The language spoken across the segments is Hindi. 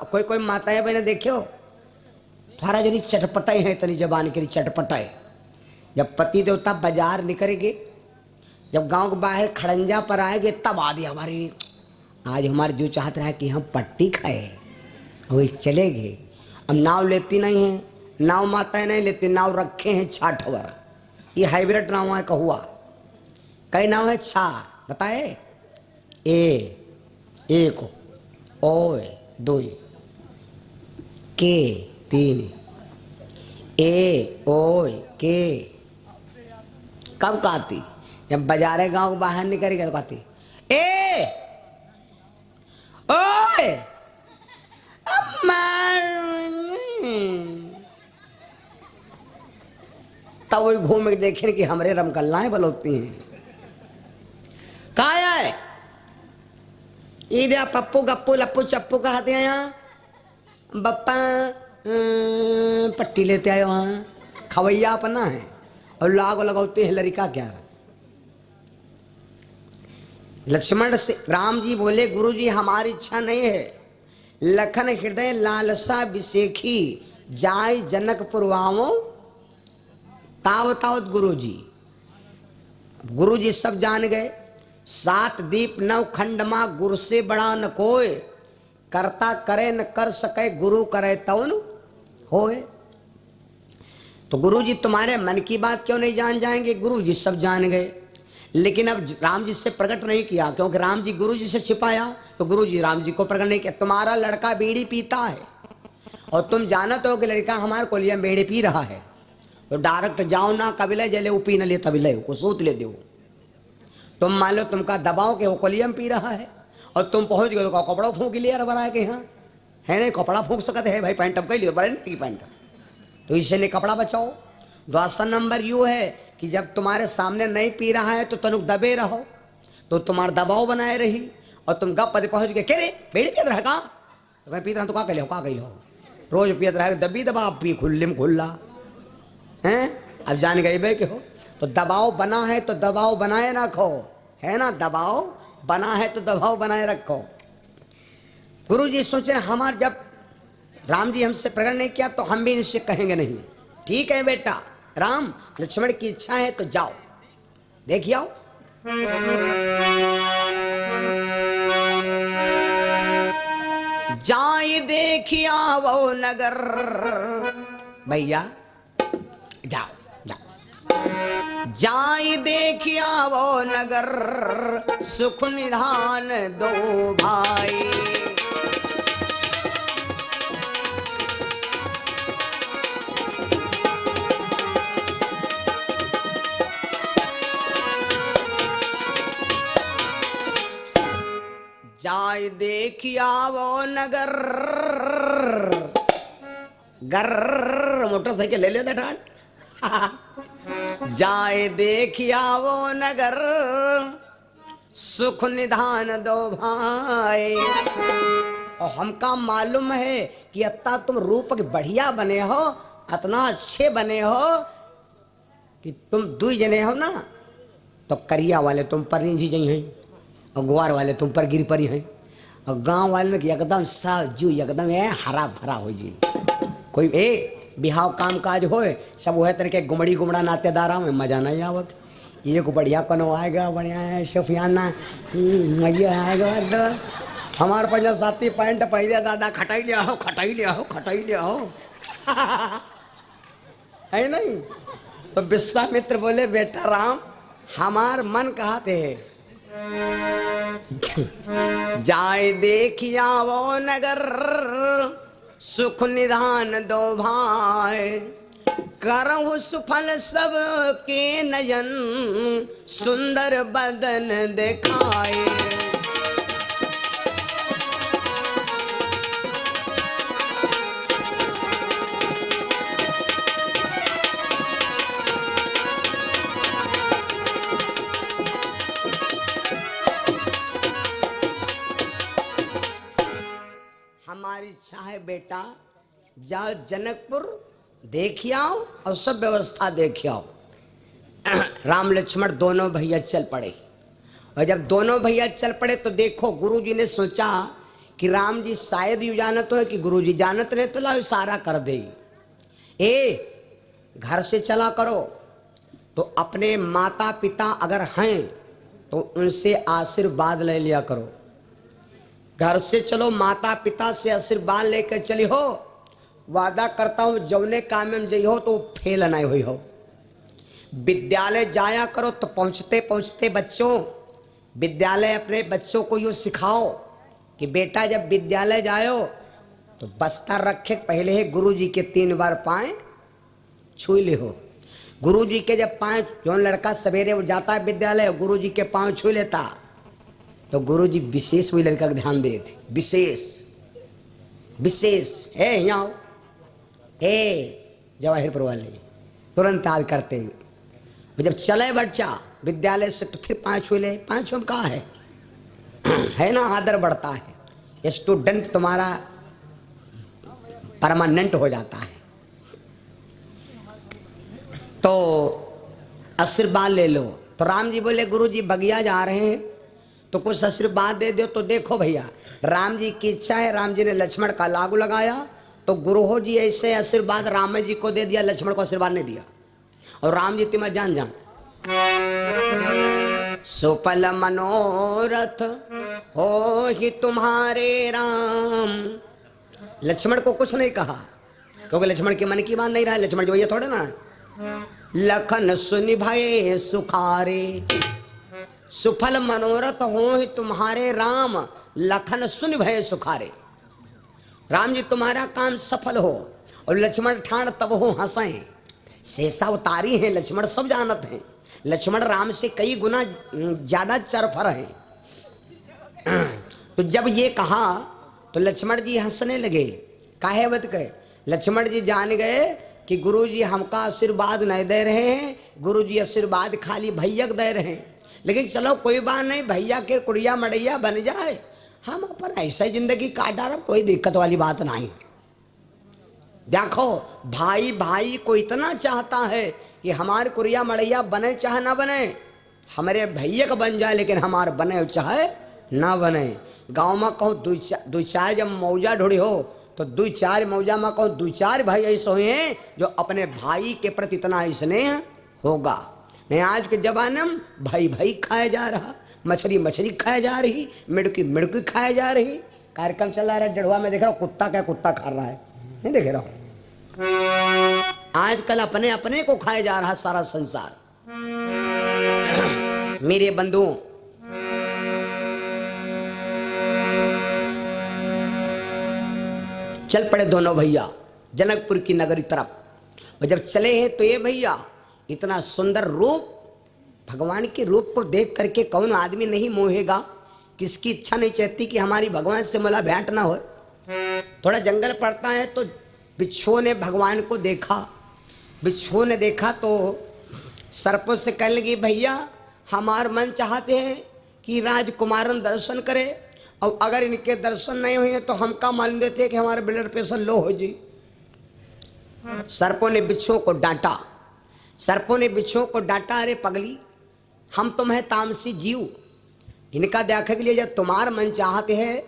कोई कोई माताएं बहने देखियो थारा जो चटपटाई है तनी जबान के चटपटाई। जब पति देवता बाजार निकलेंगे, जब गांव के बाहर खड़ंजा पर आएंगे, तब आदि हमारी आज हमारे जो चाहत रहा है कि हम पट्टी खाए, वही चलेंगे। अब नाव लेती नहीं है, नाव माताएं नहीं लेती, नाव रखे हैं छाठवर। ये हाइब्रिड नाव है कहुआ। कई नाव है छा बताए, ए एक, ओ दो, के तीन, ए ओ के। कब कहती? जब बाजारे गांव बाहर निकलेगा तो कहती ए ओए तब वही घूम के देखे कि हमरे रमकल्लाएं बलोती हैं। कहा है ईदे पप्पू गप्पू लप्पू चप्पू कहते हैं यहाँ बप्पा पट्टी लेते आए वहाँ खवैया अपना है और लाग लगाते हैं लड़का क्या। लक्ष्मण से राम जी बोले गुरुजी हमारी इच्छा नहीं है, लखन हृदय लालसा विशेखी जाय जनकपुर वावो तावतावत। गुरुजी सब जान गए। 7 दीप 9 खंडमा गुरु से बड़ा न कोय, करता करे न कर सके गुरु करे तवन होए। तो गुरुजी तुम्हारे मन की बात क्यों नहीं जान जाएंगे? गुरुजी सब जान गए, लेकिन अब राम जी से प्रकट नहीं किया क्योंकि राम जी गुरु जी से छिपाया, तो गुरु जी राम जी को प्रकट नहीं किया। तुम्हारा लड़का बीड़ी पीता है और तुम जानते हो कि लड़का हमारे कोलिया में बीड़ी पी रहा है, तो डायरेक्ट जाओ ना कबिले जले वो पी न ले तबिले को सूत ले दो। तुम मान लो तुमका दबाओ कि वो कोलिया में पी रहा है और तुम पहुंच गए तो कपड़ा फूंक लिया बना के यहाँ है नहीं कपड़ा फूंक सकते है भाई पैंट कह लियो बड़े नहीं पैंट, तो इससे नहीं कपड़ा बचाओ। दूसरा नंबर यू है कि जब तुम्हारे सामने नहीं पी रहा है तो तनुक दबे रहो, तो तुम्हारा दबाव बनाए रही और तुम गप पति पहुंच गए। कह रे बेड़ी पियत रहा का तो पीत रहा तो का कह लो रोज पियत रहा दबी दबा पी खुल्ले में खुल्ला हैं। अब जान गए बे के हो तो दबाव बना है तो दबाव बनाए रखो, है ना, दबाव बना है तो दबाव बनाए रखो। गुरु जी सोचे हमार जब राम जी हमसे प्रकट नहीं किया तो हम भी इनसे कहेंगे नहीं। ठीक है बेटा राम लक्ष्मण की इच्छा है तो जाओ देखिए आओ। जाए देखिया वो नगर, भैया जाओ जाओ। जाए देखिया वो नगर सुख निधान दो भाई। जाय देखिया वो नगर, गर मोटरसाइकिल ले लियो ठान। जाय देखिया वो नगर सुख निधान दो भाई। और हमका मालूम है कि अत्ता तुम रूप के बढ़िया बने हो, इतना अच्छे बने हो कि तुम 2 जने हो ना, तो करिया वाले तुम पर जी जई हैं और गुआर वाले तुम पर गिर परी हैं और गांव वाले ने एकदम साजू एकदम है हरा भरा हो जी। कोई बिहाव काम काज हो सब वह तरह के गुमड़ी गुमड़ा नातेदारा में मजा नहीं आवत। ये को बढ़िया कनो आएगा बढ़िया है शफियाना मजा आएगा दोस्त। हमारे पंजा साथी पैंट पहले दादा खटाई लिया हो खटाई लिया हो खटाई लिया हो है नहीं। तो विश्वामित्र बोले बेटा राम हमार मन कहा थे जाए देखिया वो नगर सुख निधान दो भाई। करहु सुफल सब के नयन सुंदर बदन दिखाए। हमारी इच्छा है बेटा जाओ जनकपुर देखिए आओ और सब व्यवस्था देखिए आओ। राम लक्ष्मण दोनों भैया चल पड़े और जब दोनों भैया चल पड़े तो देखो गुरुजी ने सोचा कि राम जी शायद ही जानत हो कि गुरु जी जानत रहे तो ला इशारा कर दे, ए घर से चला करो। तो अपने माता पिता अगर हैं तो उनसे आशीर्वाद ले लिया करो। घर से चलो, माता पिता से आशीर्वाद लेकर चली हो। वादा करता हूं जौने काम में जई हो तो फेल नहीं हुई हो। विद्यालय जाया करो तो पहुंचते पहुंचते बच्चों विद्यालय अपने बच्चों को यूं सिखाओ कि बेटा जब विद्यालय जाओ तो बस्ता रखे पहले ही गुरु जी के 3 बार पाए छू ले हो। गुरु जी के जब पांव, जो लड़का सवेरे वो जाता है विद्यालय, गुरु जी के पांव छू लेता तो गुरु जी विशेष वही लड़का का ध्यान देते, विशेष विशेष है यहाँ जवाहिरपुर वाले तुरंत याद करते हैं। जब चले बच्चा विद्यालय से तो फिर पांव छू ले, पांव छू कहाँ है ना, आदर बढ़ता है, स्टूडेंट तुम्हारा परमानेंट हो जाता है। तो आशीर्वाद ले लो। तो राम जी बोले गुरु जी बगिया जा रहे हैं तो कुछ आशीर्वाद दे दो। तो देखो भैया, राम जी की इच्छा है, राम जी ने लक्ष्मण का लागू लगाया तो गुरु जी ऐसे आशीर्वाद राम जी को दे दिया, लक्ष्मण को आशीर्वाद नहीं दिया। और राम जी तुम्हें जान सुफल मनोरथ हो ही तुम्हारे राम। लक्ष्मण को कुछ नहीं कहा क्योंकि लक्ष्मण के मन की बात नहीं रहा। लक्ष्मण जी भैया थोड़े ना, लखन सुनि भये सुखारे, सुफल मनोरथ हो ही तुम्हारे राम, लखन सुनि भये सुखारे। राम जी तुम्हारा काम सफल हो। और लक्ष्मण ठाण तब हो हंसे, शेषा उतारी है लक्ष्मण सब जानत हैं। लक्ष्मण राम से कई गुना ज्यादा चरफर है। तो जब ये कहा तो लक्ष्मण जी हंसने लगे। काहे बत कहे, लक्ष्मण जी जान गए कि गुरु जी हमका आशीर्वाद नहीं दे रहे हैं, गुरु जी आशीर्वाद खाली भैया दे रहे हैं। लेकिन चलो कोई बात नहीं, भैया के कुड़िया मड़ैया बन जाए, हम अपन ऐसा जिंदगी काट डाल, कोई दिक्कत वाली बात नहीं। देखो भाई भाई को इतना चाहता है कि हमारे कुरिया मड़ैया बने चाहे ना बने, हमारे भैया का बन जाए, लेकिन हमारे बने चाहे ना बने। गांव में कहूँ दो चार जब मौजा ढोड़ी हो तो 2-4 मौजा में कहूँ 2-4 भाई ऐसे हुए जो अपने भाई के प्रति इतना स्नेह होगा। नहीं आज के जमाने में भाई भाई खाया जा रहा, मछली मछली खाया जा रही, मिड़की मिड़की खाया जा रही। कार्यक्रम चल रहा है जड़वा में, देख रहा हूँ कुत्ता क्या कुत्ता खा रहा है, नहीं देख रहा हूँ। आजकल अपने अपने को खाया जा रहा सारा संसार। मेरे बंधुओं, चल पड़े दोनों भैया जनकपुर की नगरी तरफ। और जब चले हैं तो ये भैया इतना सुंदर रूप, भगवान के रूप को देख करके कौन आदमी नहीं मोहेगा, किसकी इच्छा नहीं चाहती कि हमारी भगवान से मुला भेंट ना हो। थोड़ा जंगल पड़ता है तो बिच्छुओं ने भगवान को देखा। बिच्छुओं ने देखा तो सर्पों से कहने लगी भैया हमार मन चाहते हैं कि राजकुमारन दर्शन करे, और अगर इनके दर्शन नहीं हुए तो हमका मालूम देते कि हमारे ब्लड प्रेशर लो हो जी। सर्पों ने बिच्छुओं को डांटा। सर्पों ने बिच्छुओं को डांटा, अरे पगली हम तुम्हें तामसी जीव, इनका देखने के लिए जब तुम्हार मन चाहते हैं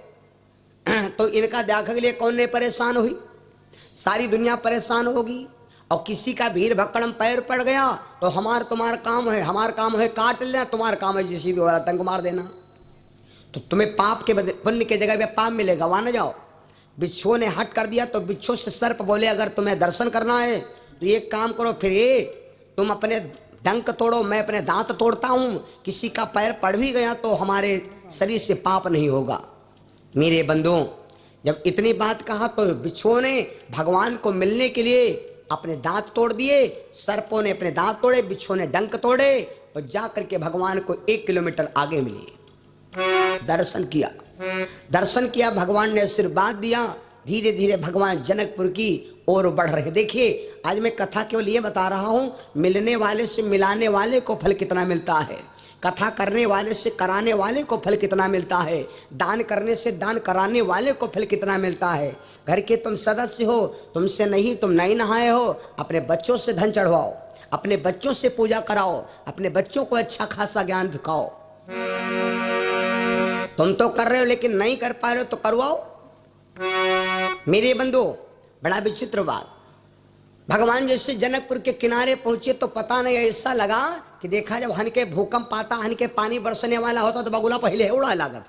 तो इनका देखने के लिए कौन ने परेशान हुई, सारी दुनिया परेशान होगी। और किसी का भीड़ भक्कड़ में पैर पड़ गया तो तुम्हारा काम है, हमारा काम है काट लेना, तुम्हारा काम है जिसी भी वाला टंग मार देना। तो तुम्हें पाप के पुण्य के जगह पे पाप मिलेगा, वहां न जाओ। बिच्छुओं ने हट कर दिया तो बिच्छू से सर्प बोले अगर तुम्हें दर्शन करना है तो एक काम करो, फिर ये तुम अपने डंक तोड़ो, मैं अपने दांत तोड़ता हूं, किसी का पैर पड़ भी गया तो हमारे शरीर से पाप नहीं होगा। मेरे बंधुओं, जब इतनी बात कहा तो बिच्छुओं ने भगवान को मिलने के लिए अपने दांत तोड़ दिए। सर्पों ने अपने दांत तोड़े, बिच्छुओं ने डंक तोड़े और जा करके भगवान को 1 किलोमीटर आगे मिले। दर्शन किया, दर्शन किया, भगवान ने आशीर्वाद दिया। धीरे धीरे भगवान जनकपुर की ओर बढ़ रहे। देखिए आज मैं कथा केवल ये बता रहा हूं, मिलने वाले से मिलाने वाले को फल कितना मिलता है, कथा करने वाले से कराने वाले को फल कितना मिलता है, दान करने से दान कराने वाले को फल कितना मिलता है। घर के तुम सदस्य हो, तुमसे नहीं तुम नहीं नहाए हो, अपने बच्चों से धन चढ़वाओ, अपने बच्चों से पूजा कराओ, अपने बच्चों को अच्छा खासा ज्ञान दिखाओ। तुम तो कर रहे हो लेकिन नहीं कर पा रहे हो तो करवाओ। मेरे बंधु बड़ा विचित्र बात, भगवान जैसे जनकपुर के किनारे पहुंचे तो पता नहीं ऐसा लगा कि देखा जब हन के भूकंप आता, हन के पानी बरसने वाला होता तो बगुला पहले उड़ा लागत,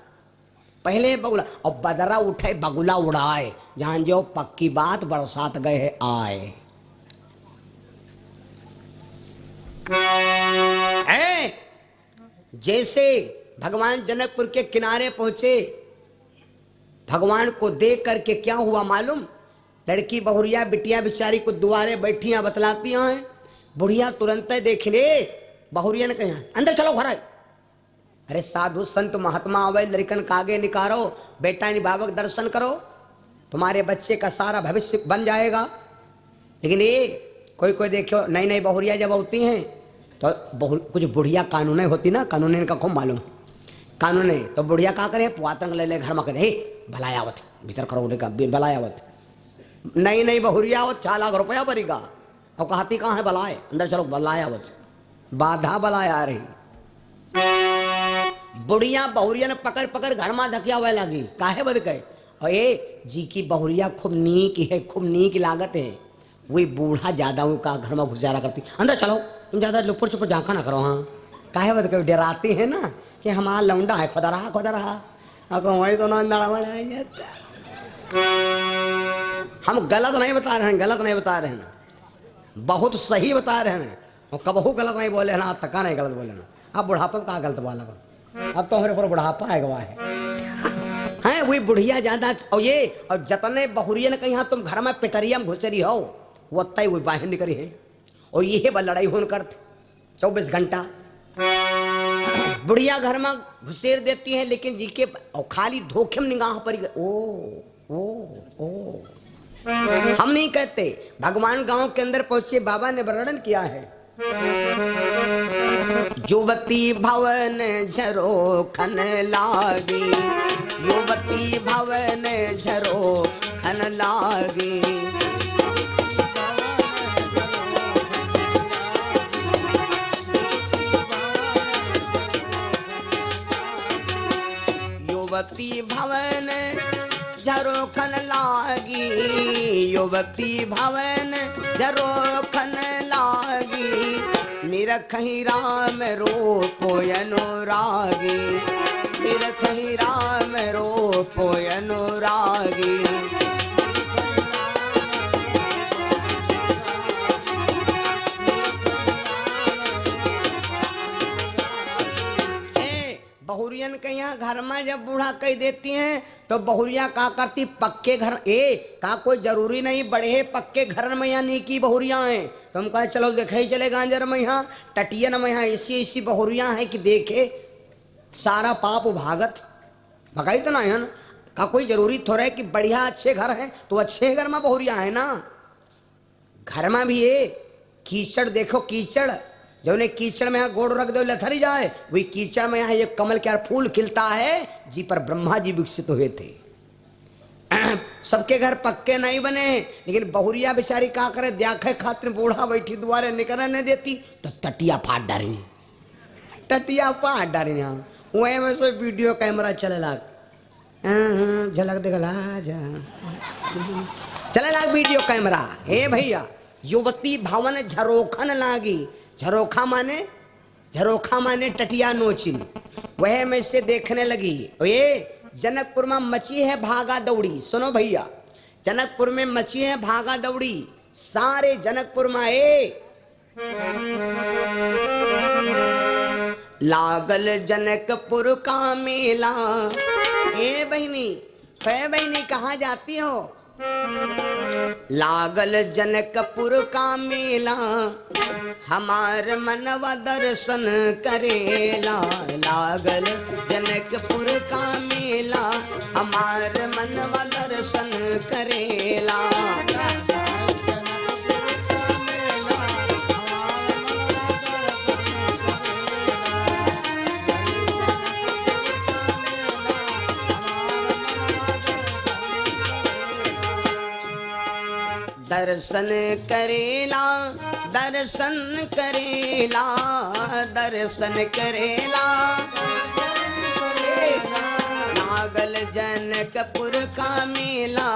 पहले बगुला और बदरा उठे बगुला उड़ाए, जान जो पक्की बात बरसात गए आए। जैसे भगवान जनकपुर के किनारे पहुंचे, भगवान को देख करके क्या हुआ मालूम, लड़की बहुरिया बिटिया बिचारी को दुआरे बैठियां बतलाती हैं, बुढ़िया तुरंत देखने बहुरिया ने कहा अंदर चलो घर। अरे साधु संत महात्मा आवे, लड़कन का आगे निकारो, बेटा निभावक दर्शन करो, तुम्हारे बच्चे का सारा भविष्य बन जाएगा। लेकिन ये कोई कोई देखो नई नई बहुरिया जब होती हैं तो कुछ बुढ़िया कानून होती ना, कानून का खूब मालूम कानून है, तो बुढ़िया का करे पुआतंग ले ले घर में करे भलायावत भीतर करो का भलायावत, नई नई बहुरिया आवत 4 लाख रुपया भरीगा और कहती कहाँ है बलाए, अंदर चलो बलायावत, बाधा बलाया आ रही। बुढ़िया बहुरिया ने पकड़ पकड़ घर में धकिया हुआ लगी, काहे बद गए, और ये जी की बहुरिया खूब नीक है, खूब नीक लागत है, वही बूढ़ा ज्यादा का घर में गुजारा करती, अंदर चलो तुम ज्यादा लुपुर चुपुर झांका ना करो। हाँ काहे बद गए, डराती है ना कि हमारा लौंडा है, खुदा रहा वही तो ना हम गलत नहीं बता रहे हैं, गलत नहीं बता रहे हैं, बहुत सही बता रहे हैं, और कबहू गलत नहीं बोले ना, तका नहीं गलत बोले ना। अब बुढ़ापा कहाँ गलत बोला, अब तो हमारे पर बुढ़ापा है गवाह है वही बुढ़िया ज्यादा। और ये और जतने बहुरिया ने कही हाँ तुम घर में पिटरिया में घुसरी हो, वो तय वही बाहर निकली है, और ये लड़ाई होन करते 24 घंटा बुढ़िया घर में घुसेर देती है, लेकिन जी के और खाली धोखे में निगाह पर ओ हम नहीं कहते। भगवान गांव के अंदर पहुंचे, बाबा ने वर्णन किया है, युवती भवन झरो खन लागी, युवती भवन झरो खन लागी, युवती भवन झरो खन लागी, युवती भवन झरो खन लागी, निरखहि राम रूप अनुरागी, निरखहि राम रूप अनुरागी। बहुरियन के यहाँ घर में जब बूढ़ा कह देती हैं तो बहुरिया का करती, पक्के घर का कोई जरूरी नहीं बढ़े पक्के घर में यहाँ नीकी बहुरिया हैं, तो हम कहे चलो देखे ही चले गांजर में यहाँ टटियन में यहाँ ऐसी ऐसी बहुरिया हैं कि देखे सारा पाप भागत भगाई तो ना है ना, का कोई जरूरी थोड़ा है कि बढ़िया अच्छे घर हैं तो अच्छे घर में बहुरिया है ना। घर में भी ये कीचड़ देखो, कीचड़ जो ने कीचड़ में यहाँ गोड़ रख दो लथरी जाए, वही कीचड़ में यहाँ ये कमल के फूल खिलता है, जी पर ब्रह्मा जी विकसित हुए थे। सबके घर पक्के नहीं बने, लेकिन बहुरिया बेचारी का करे, देखे खातिर बूढ़ा बैठी दुआरे निकलने नहीं देती तो टटिया फाट डारी, टटिया फाट डारी। हाँ वही में से वीडियो कैमरा चले लाग, झलक देखला जा चले लाग वीडियो कैमरा। हे भैया युवती भवन झरोखन लागी, झरोखा माने टटिया नोचिन, वह में से देखने लगी। ये जनकपुर में मची है भागा दौड़ी, सुनो भैया जनकपुर में मची है भागा दौड़ी, सारे जनकपुर में लागल जनकपुर का मेला। ए बहनी कहाँ जाती हो, लागल जनकपुर का मेला, हमार मनवा दर्शन करेला, लागल जनकपुर का मेला, हमार मनवा दर्शन करेला। दर्शन करेला, दर्शन करेला, दर्शन करेला, जनकपुर का मेला,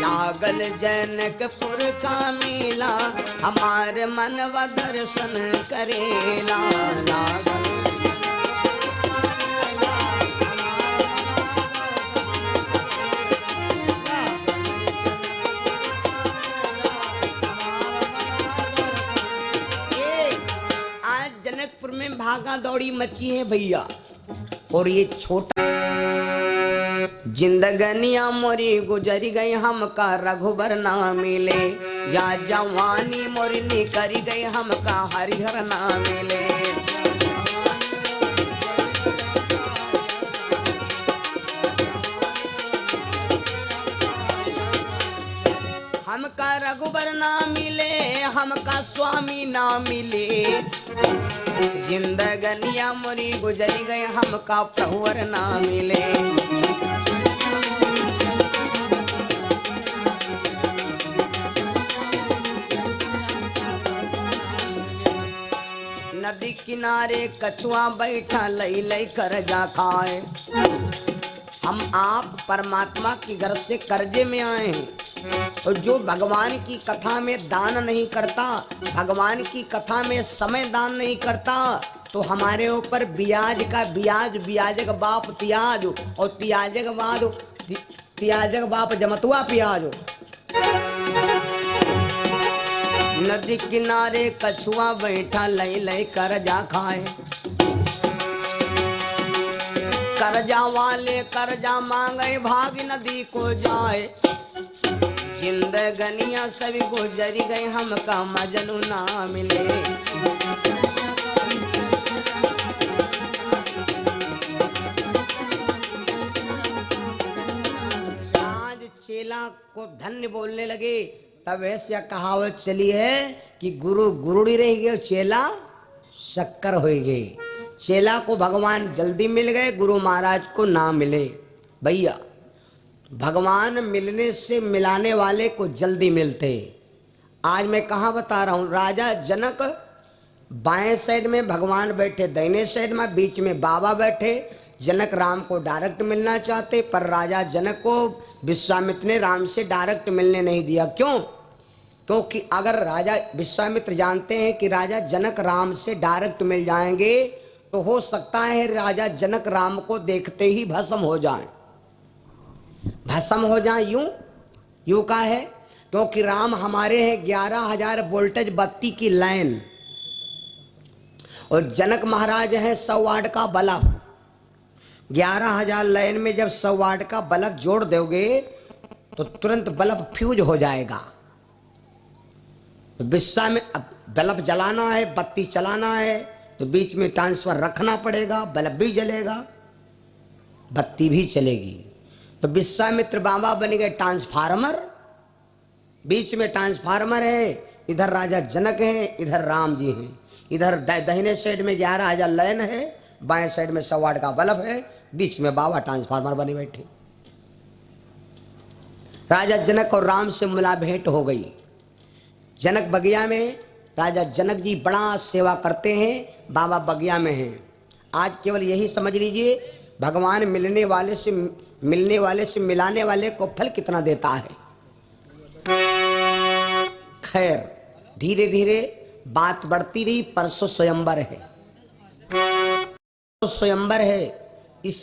लागल जनकपुर का मेला, हमार मनवा दर्शन करेला। लागल जनकपुर में भागा दौड़ी मची है भैया। और ये छोटा जिंदगनिया मोरी गुजरी गई, हमका रघुबर ना मिले, या जवानी मोरी निकरी गई, हमका हरिहर ना मिले। हमका रघुबर ना मिले, हमका स्वामी ना मिले, जिंदगनिया मोरी गुजरी गए, हमका प्रभुवर ना मिले। नदी किनारे कछुआ बैठा लई लई कर जा खाए। हम आप परमात्मा की घर से कर्जे में आए हैं, और जो भगवान की कथा में दान नहीं करता, भगवान की कथा में समय दान नहीं करता, तो हमारे ऊपर ब्याज का ब्याज, ब्याज का बाप तियाज, और तियाज का बाद तियाज का बाप जमतुआ प्याज। नदी किनारे कछुआ बैठा लई लई कर जा खाए। कर्जा वाले कर्जा मांगे, भाग नदी को जाए, जिंदगनिया सभी गुजरी गई, हमका मजनू ना मिले। आज चेला को धन्य बोलने लगे, तब ऐसा कहावत चली है कि गुरु गुरुड़ी रह गए, चेला शक्कर हो गए। चेला को भगवान जल्दी मिल गए, गुरु महाराज को ना मिले। भैया भगवान मिलने से मिलाने वाले को जल्दी मिलते। आज मैं कहाँ बता रहा हूँ, राजा जनक बाएं साइड में भगवान बैठे, दाहिने साइड में, बीच में बाबा बैठे। जनक राम को डायरेक्ट मिलना चाहते, पर राजा जनक को विश्वामित्र ने राम से डायरेक्ट मिलने नहीं दिया। क्यों? क्योंकि अगर राजा विश्वामित्र जानते हैं कि राजा जनक राम से डायरेक्ट मिल जाएंगे, तो हो सकता है राजा जनक राम को देखते ही भस्म हो जाएं। भस्म हो जाए यूं का है, क्योंकि राम हमारे हैं 11,000 वोल्टेज बत्ती की लाइन, और जनक महाराज है 100 वाट का बल्ब। 11,000 लाइन में जब 100 वाट का बल्ब जोड़ दोगे तो तुरंत बल्ब फ्यूज हो जाएगा। तो विश्वामित्र बल्ब जलाना है, बत्ती चलाना है, तो बीच में ट्रांसफर रखना पड़ेगा, बल्ब भी जलेगा, बत्ती भी चलेगी। तो विश्वामित्र बाबा बन गए ट्रांसफार्मर, बीच में ट्रांसफार्मर है, इधर राजा जनक है, इधर राम जी हैं। इधर दाहिने साइड में 11,000 लाइन है, बाएं साइड में 100 वाट का बल्ब है, बीच में बाबा ट्रांसफार्मर बने बैठे। राजा जनक और राम से मुला भेंट हो गई। जनक बगिया में राजा जनक जी बड़ा सेवा करते हैं, बाबा बगिया में हैं। आज केवल यही समझ लीजिए, भगवान मिलने वाले से मिलाने वाले को फल कितना देता है। खैर धीरे धीरे बात बढ़ती रही। परसों स्वयंवर है, स्वयंवर है, इसी